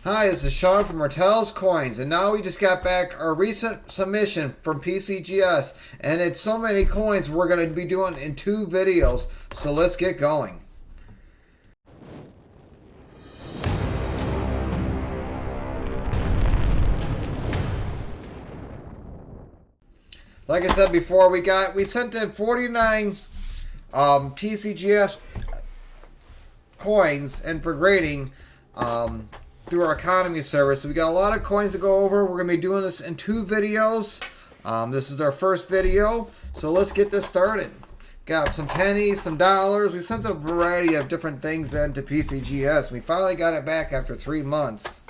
Hi, this is Sean from Hertels Coins, and now we just got back our recent submission from PCGS, and it's so many coins we're going to be doing in 2 videos, so let's get going. Like I said before, we sent in 49 PCGS coins and for grading through our economy service. So we got a lot of coins to go over. We're going to be doing this in 2 videos. This is our first video, so let's get this started. Got some pennies, some dollars. We sent a variety of different things in to PCGS. We finally got it back after 3 months.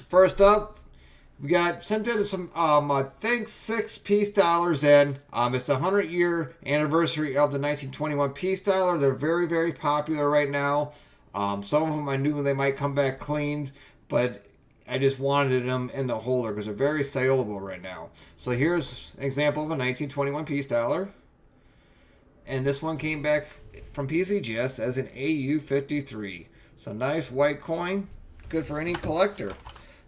First up, we got sent in some, I think 6 peace dollars in. It's the 100-year anniversary of the 1921 peace dollar. They're very, very popular right now. Some of them I knew they might come back cleaned, but I just wanted them in the holder because they're very saleable right now. So here's an example of a 1921 peace dollar. And this one came back from PCGS as an AU53. So nice white coin, good for any collector.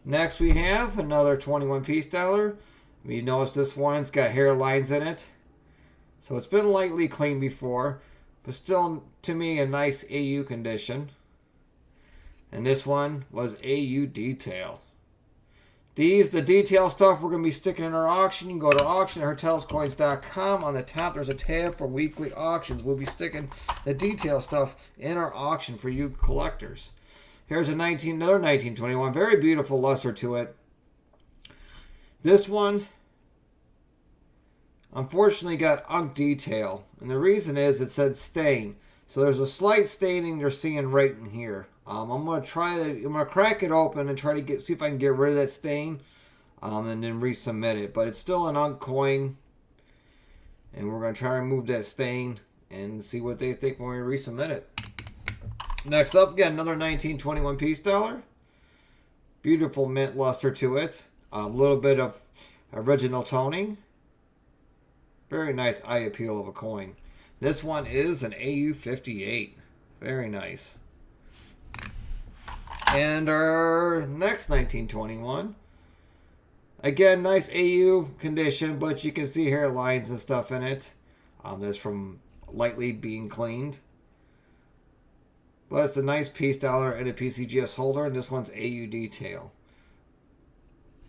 Next we have another 21 peace dollar. You notice this one's got hairlines in it. So it's been lightly cleaned before, but still, to me, a nice AU condition. And this one was AU detail. The detail stuff we're going to be sticking in our auction. You can go to auction at hertelscoins.com. On the top, there's a tab for weekly auctions. We'll be sticking the detail stuff in our auction for you collectors. Here's another 1921. Very beautiful luster to it. This one, unfortunately, got unk detail. And the reason is it said stain. So there's a slight staining you're seeing right in here. I'm gonna crack it open and try to see if I can get rid of that stain, and then resubmit it. But it's still an unk coin, and we're gonna try to remove that stain and see what they think when we resubmit it. Next up, we got another 1921 peace dollar. Beautiful mint luster to it. A little bit of original toning. Very nice eye appeal of a coin. This one is an AU58. Very nice. And our next 1921. Again, nice AU condition, but you can see hairlines and stuff in it. That's from lightly being cleaned. But it's a nice peace dollar and a PCGS holder, and this one's AU detail.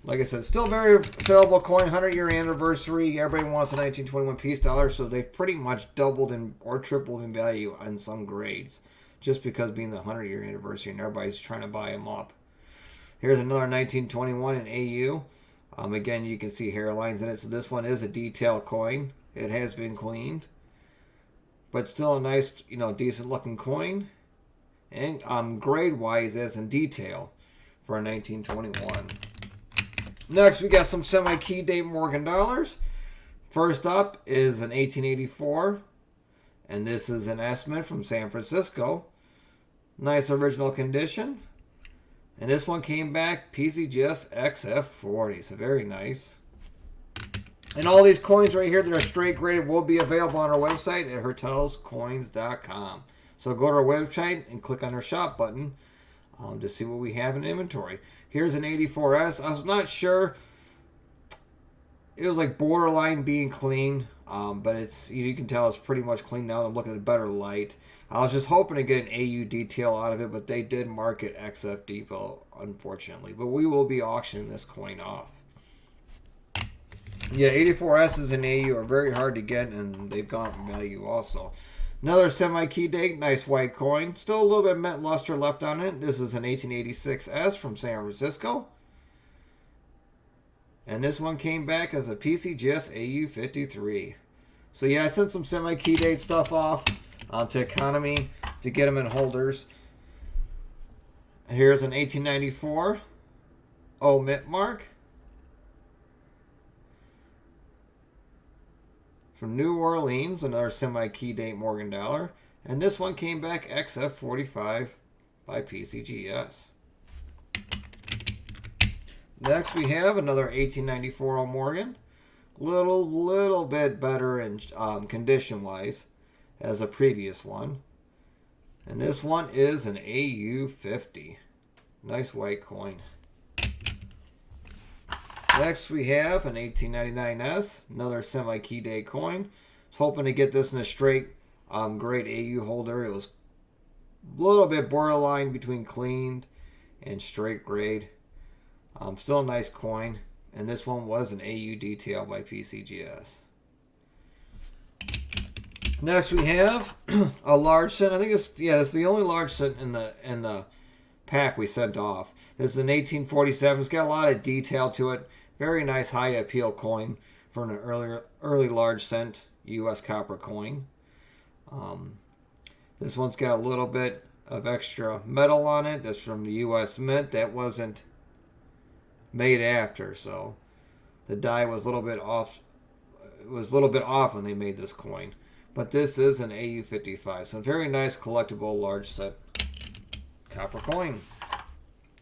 Like I said, still very saleable coin, 100-year anniversary. Everybody wants a 1921 peace dollar, so they've pretty much doubled or tripled in value on some grades, just because being the 100-year anniversary and everybody's trying to buy them up. Here's another 1921 in AU. Again, you can see hairlines in it, so this one is a detail coin. It has been cleaned, but still a nice, decent looking coin. And grade-wise, as in detail for a 1921. Next, we got some semi-key date Morgan dollars. First up is an 1884, and this is an estimate from San Francisco. Nice original condition. And this one came back PCGS XF40, so very nice. And all these coins right here that are straight graded will be available on our website at hertelscoins.com. So go to our website and click on our shop button to see what we have in inventory. Here's an 84S. I was not sure. It was like borderline being clean, but it's you can tell it's pretty much clean now. I'm looking at a better light. I was just hoping to get an AU detail out of it, but they did mark it XF detail, unfortunately. But we will be auctioning this coin off. Yeah, 84S's and AU are very hard to get, and they've gone up in value also. Another semi-key date, nice white coin. Still a little bit of mint luster left on it. This is an 1886S from San Francisco. And this one came back as a PCGS AU53. So yeah, I sent some semi-key date stuff off to economy to get them in holders. Here's an 1894 O mint mark. From New Orleans, another semi-key date Morgan dollar. And this one came back XF45 by PCGS. Next we have another 1894 O Morgan. Little bit better in condition-wise as a previous one. And this one is an AU50. Nice white coin. Next we have an 1899S, another semi-key date coin. I was hoping to get this in a straight grade AU holder. It was a little bit borderline between cleaned and straight grade. Still a nice coin. And this one was an AU detail by PCGS. Next we have a large cent. I think it's the only large cent in the pack we sent off. This is an 1847. It's got a lot of detail to it. Very nice high appeal coin for an early large cent U.S. copper coin. This one's got a little bit of extra metal on it. That's from the U.S. Mint. That wasn't made after, so the die was a little bit off. It was a little bit off when they made this coin. But this is an AU55. So very nice collectible large set copper coin.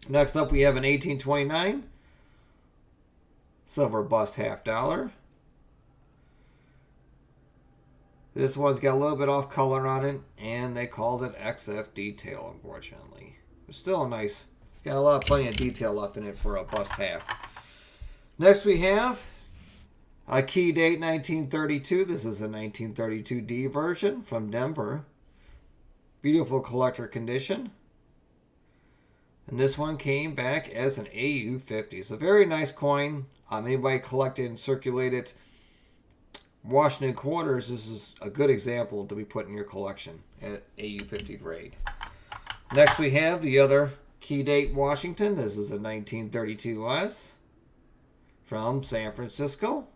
Next up we have an 1829 silver bust $50. This one's got a little bit off color on it, and they called it XF detail, unfortunately. But still a nice, got plenty of detail left in it for a bust half. Next we have a key date 1932. This is a 1932D version from Denver. Beautiful collector condition. And this one came back as an AU50. So very nice coin. Anybody collected and circulated Washington quarters, this is a good example to be put in your collection at AU50 grade. Next we have the other key date Washington. This is a 1932S from San Francisco.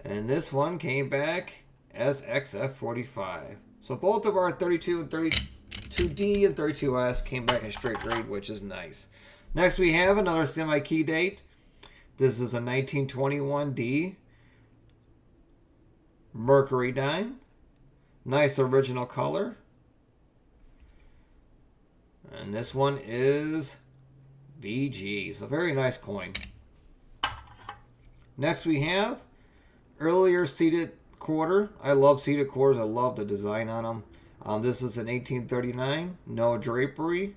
And this one came back as XF45. So both of our 32 and 32D and 32S came back in straight grade, which is nice. Next we have another semi-key date. This is a 1921 D Mercury Dime. Nice original color. And this one is VG. So very nice coin. Next we have earlier seated quarter. I love seated quarters. I love the design on them. This is an 1839. No drapery.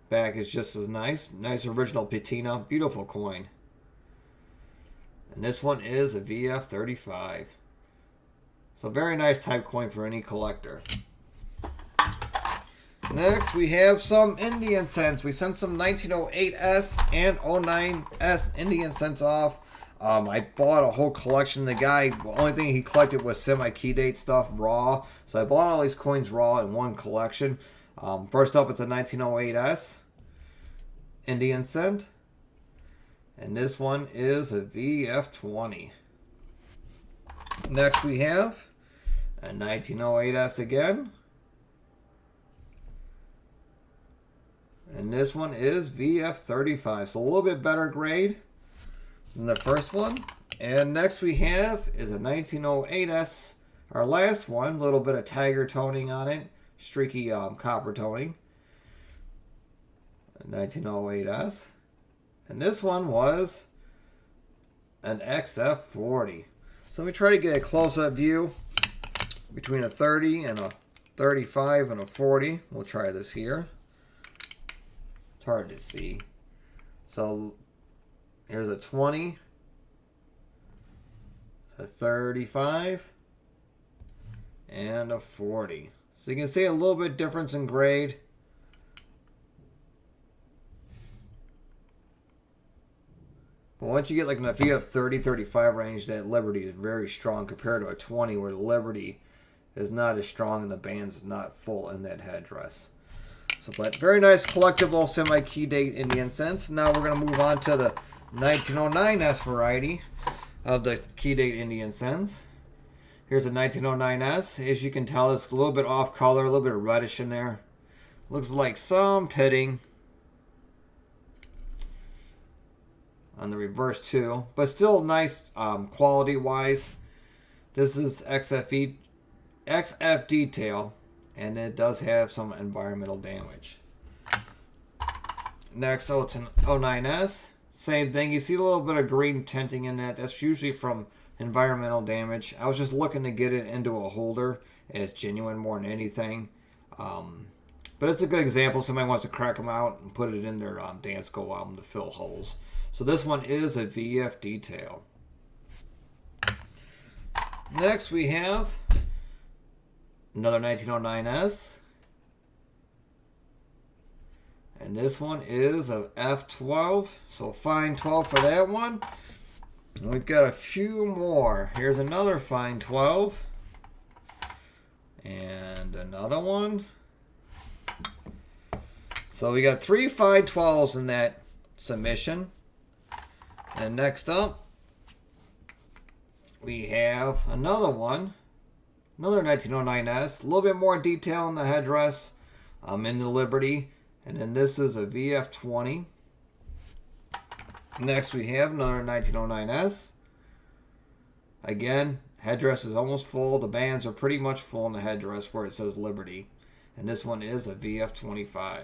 Back is just as nice. Nice original patina. Beautiful coin. And this one is a VF35. So very nice type coin for any collector. Next we have some Indian cents. We sent some 1908S and 09S Indian cents off. I bought a whole collection. The guy, the only thing he collected was semi-key date stuff, raw. So I bought all these coins raw in one collection. First up, it's a 1908S Indian cent. And this one is a VF20. Next we have a 1908S again. And this one is VF35. So a little bit better grade than the first one. And next we have is a 1908S. Our last one, a little bit of tiger toning on it. Streaky copper toning. A 1908S. And this one was an XF40. So we try to get a close-up view between a 30 and a 35 and a 40. We'll try this here. It's hard to see. So here's a 20, a 35, and a 40. So you can see a little bit difference in grade. But once you get like if you have 30, 35 range, that Liberty is very strong compared to a 20 where the Liberty is not as strong and the band's not full in that headdress. So, but very nice collectible semi-key date Indian cents. Now we're going to move on to the 1909S variety of the key date Indian cents. Here's a 1909S. As you can tell, it's a little bit off color, a little bit of reddish in there. Looks like some pitting on the reverse too, but still nice quality wise. This is XF detail, and it does have some environmental damage. Next, 09S, same thing. You see a little bit of green tinting in that. That's usually from environmental damage. I was just looking to get it into a holder. It's genuine more than anything. But it's a good example. Somebody wants to crack them out and put it in their Dance Go album to fill holes. So this one is a VF detail. Next we have another 1909S. And this one is a F12. So fine 12 for that one. And we've got a few more. Here's another fine 12. And another one. So we got 3 fine 12s in that submission. And next up, we have another one. Another 1909S. A little bit more detail in the headdress. In the Liberty. And then this is a VF20. Next we have another 1909S. Again, headdress is almost full. The bands are pretty much full in the headdress where it says Liberty. And this one is a VF25.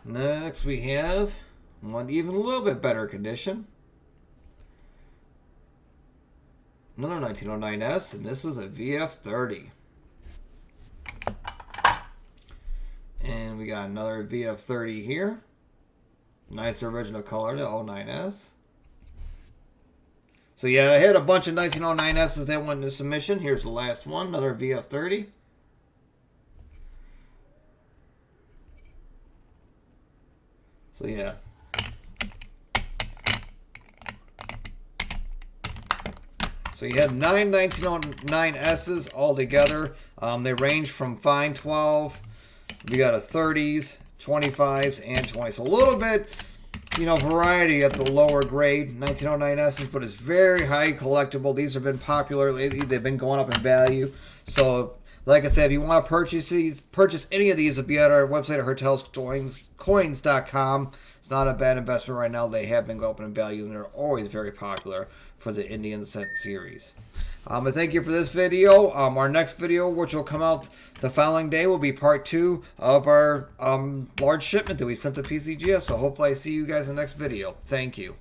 Next we have one even a little bit better condition. Another 1909S, and this is a VF30. And we got another VF30 here. Nice original color, the 09S. So yeah, I had a bunch of 1909Ss that went into submission. Here's the last one, another VF30. So yeah. So you have 9 1909Ss all together. They range from fine 12. We got a 30s, 25s, and 20s. So a little bit, variety at the lower grade 1909Ss, but it's very high collectible. These have been popular lately. They've been going up in value. So, like I said, if you want to purchase any of these, it'll be at our website at hertelscoins.com. It's not a bad investment right now. They have been going up in value, and they're always very popular for the Indian set series. I thank you for this video. Our next video, which will come out the following day, will be part 2 of our large shipment that we sent to PCGS. So hopefully I see you guys in the next video. Thank you.